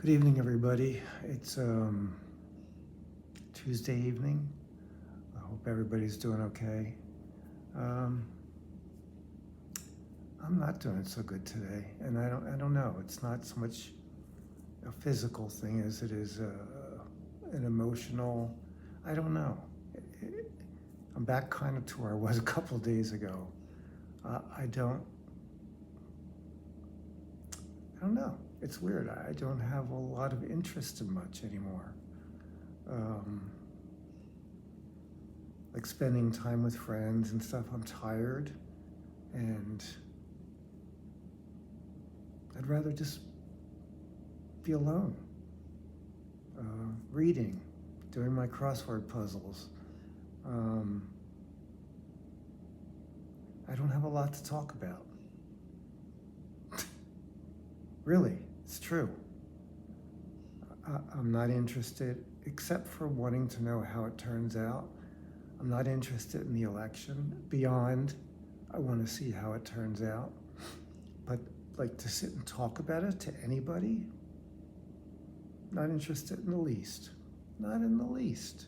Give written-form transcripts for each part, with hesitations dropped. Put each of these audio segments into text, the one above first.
Good evening, everybody. It's Tuesday evening. I hope everybody's doing okay. Um, I'm not doing so good today, and I don't know. It's not so much a physical thing as it is an emotional. I don't know. I'm back kind of to where I was a couple days ago. I don't. I don't know. It's weird. I don't have a lot of interest in much anymore. Um, like spending time with friends and stuff. I'm tired, and I'd rather just be alone, reading, doing my crossword puzzles. Um, I don't have a lot to talk about. Really, it's true. I'm not interested, except for wanting to know how it turns out. I'm not interested in the election beyond, I want to see how it turns out. But like to sit and talk about it to anybody, not interested in the least. Not in the least.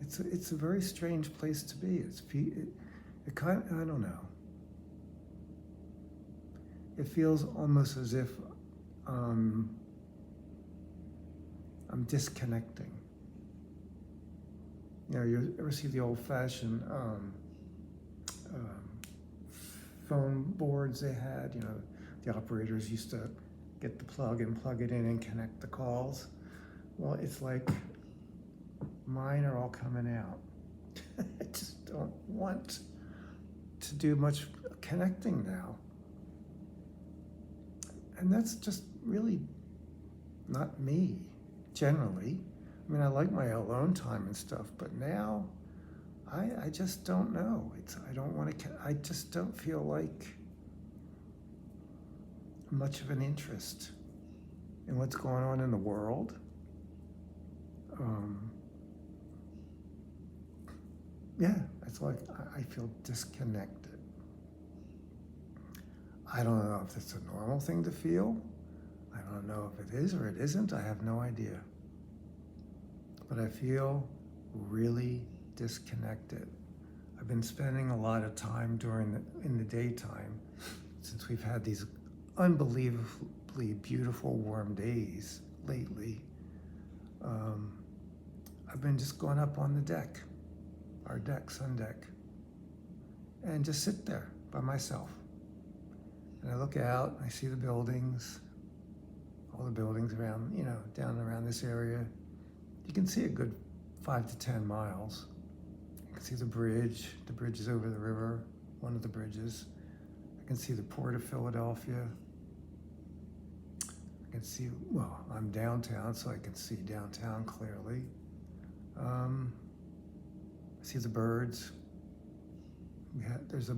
It's a very strange place to be. It kind of, I don't know. It feels almost as if I'm disconnecting. You know, you ever see the old-fashioned um, phone boards they had? You know, the operators used to get the plug and plug it in and connect the calls. Well, it's like mine are all coming out. I just don't want to do much connecting now. And that's just really not me, generally. I mean, I like my alone time and stuff, but now I just don't know. I don't want to, I just don't feel like much of an interest in what's going on in the world. Yeah, it's like I feel disconnected. I don't know if it's a normal thing to feel. I don't know if it is or it isn't. I have no idea. But I feel really disconnected. I've been spending a lot of time in the daytime since we've had these unbelievably beautiful warm days lately. I've been just going up on the deck, our deck, sun deck, and just sit there by myself. And I look out and I see the buildings, all the buildings around, you know, down around this area. You can see a good 5 to 10 miles. You can see the bridge. The bridge is over the river, one of the bridges. I can see the Port of Philadelphia. I can see, well, I'm downtown, so I can see downtown clearly. I see the birds. There's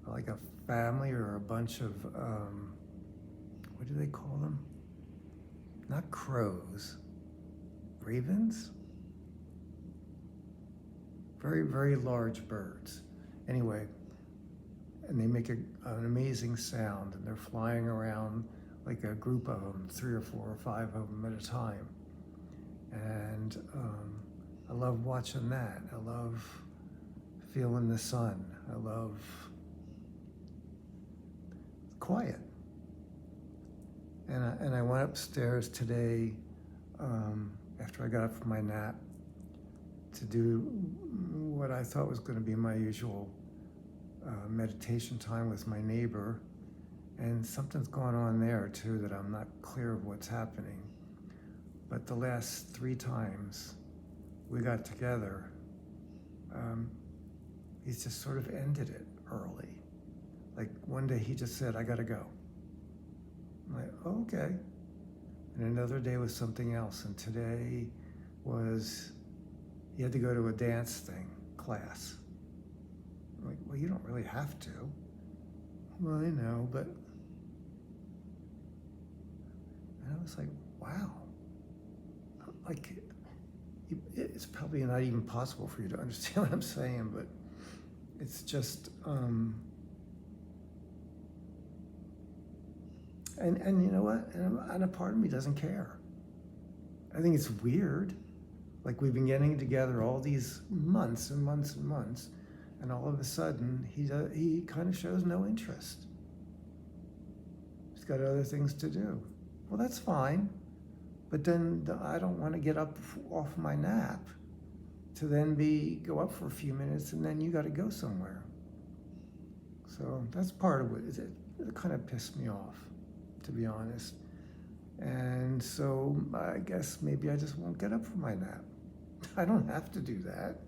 like a family or a bunch of, what do they call them? Not crows, ravens? Very, very large birds. Anyway, and they make an amazing sound, and they're flying around like a group of them, 3 or 4 or 5 of them at a time. And I love watching that. I love feeling the sun. I love quiet. And I went upstairs today after I got up from my nap to do what I thought was going to be my usual meditation time with my neighbor. And something's going on there too that I'm not clear of what's happening. But the last 3 times we got together, he's just sort of ended it early. Like one day he just said, I gotta go. I'm like, oh, okay. And another day was something else. And today was, he had to go to a dance class. I'm like, well, you don't really have to. Well, I know, but, and I was like, wow. Like, it's probably not even possible for you to understand what I'm saying, but it's just, And you know what? And a part of me doesn't care. I think it's weird. Like we've been getting together all these months and months and months, and all of a sudden he kind of shows no interest. He's got other things to do. Well, that's fine, but then I don't want to get up off my nap to then go up for a few minutes and then you got to go somewhere. So that's part of it kind of pissed me off, to be honest. And so I guess maybe I just won't get up for my nap. I don't have to do that.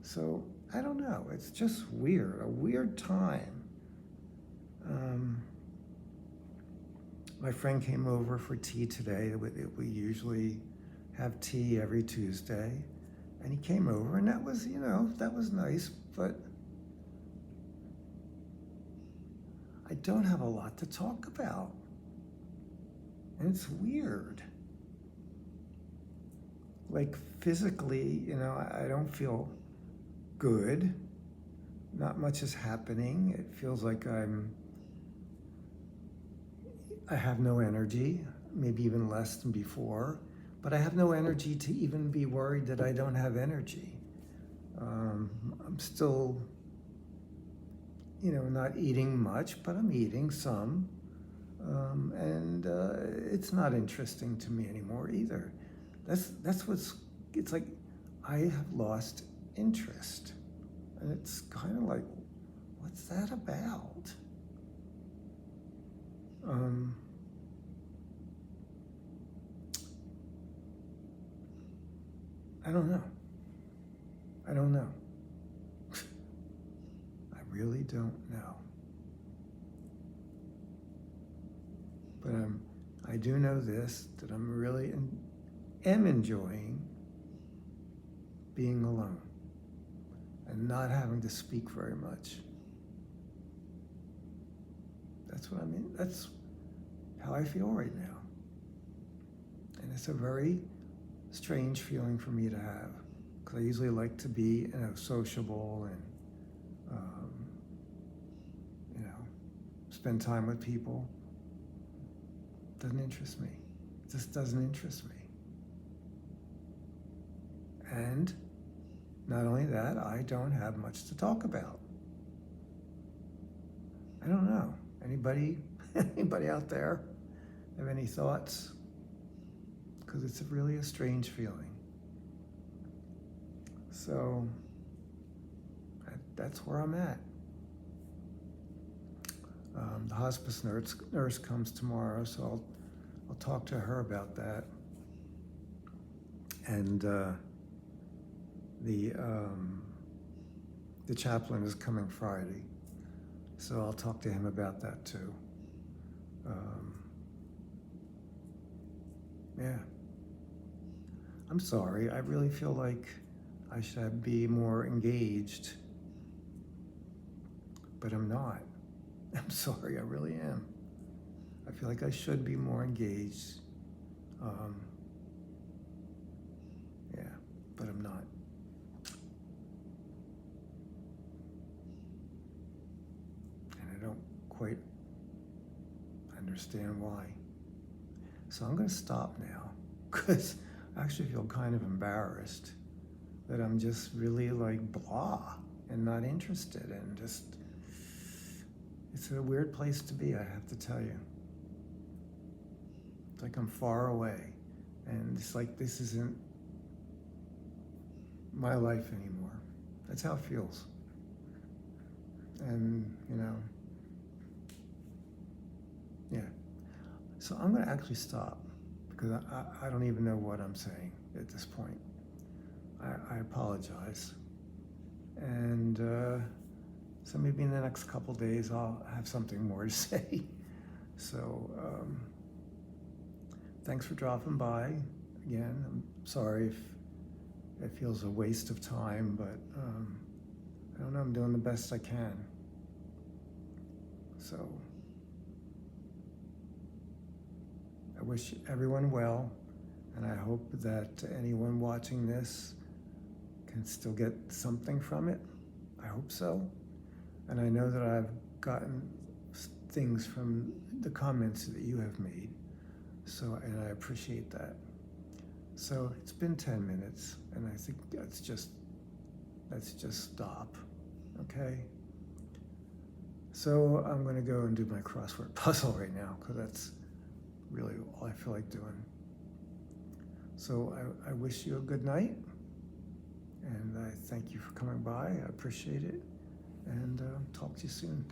So I don't know. It's just weird, a weird time. My friend came over for tea today. We usually have tea every Tuesday. And he came over, and that was, that was nice, but I don't have a lot to talk about. And it's weird. Like physically, I don't feel good. Not much is happening. It feels like I have no energy, maybe even less than before, but I have no energy to even be worried that I don't have energy. I'm still, not eating much, but I'm eating some. And it's not interesting to me anymore either. That's it's like I have lost interest. And it's kind of like, what's that about? I don't know. I don't know. I really don't know. But I do know this, that I'm really am enjoying being alone and not having to speak very much. That's what I mean. That's how I feel right now. And it's a very strange feeling for me to have, because I usually like to be, sociable and, spend time with people. Doesn't interest me. It just doesn't interest me. And not only that, I don't have much to talk about. I don't know. Anybody out there have any thoughts? Because it's really a strange feeling. So that's where I'm at. The hospice nurse comes tomorrow, so I'll talk to her about that. And the chaplain is coming Friday, so I'll talk to him about that too. Yeah. I'm sorry. I really feel like I should be more engaged, but I'm not. I'm sorry, I really am. I feel like I should be more engaged. Yeah, but I'm not. And I don't quite understand why. So I'm going to stop now, because I actually feel kind of embarrassed that I'm just really like blah and not interested, and just, it's a weird place to be, I have to tell you. It's like I'm far away, and it's like this isn't my life anymore. That's how it feels. And, yeah. So I'm going to actually stop, because I don't even know what I'm saying at this point. I apologize. And so maybe in the next couple days I'll have something more to say. So thanks for dropping by again. I'm sorry if it feels a waste of time, but I don't know, I'm doing the best I can. So I wish everyone well, and I hope that anyone watching this can still get something from it. I hope so. And I know that I've gotten things from the comments that you have made. So, and I appreciate that. So it's been 10 minutes, and I think let's just stop, okay? So I'm gonna go and do my crossword puzzle right now, because that's really all I feel like doing. So I wish you a good night, and I thank you for coming by. I appreciate it, and talk to you soon.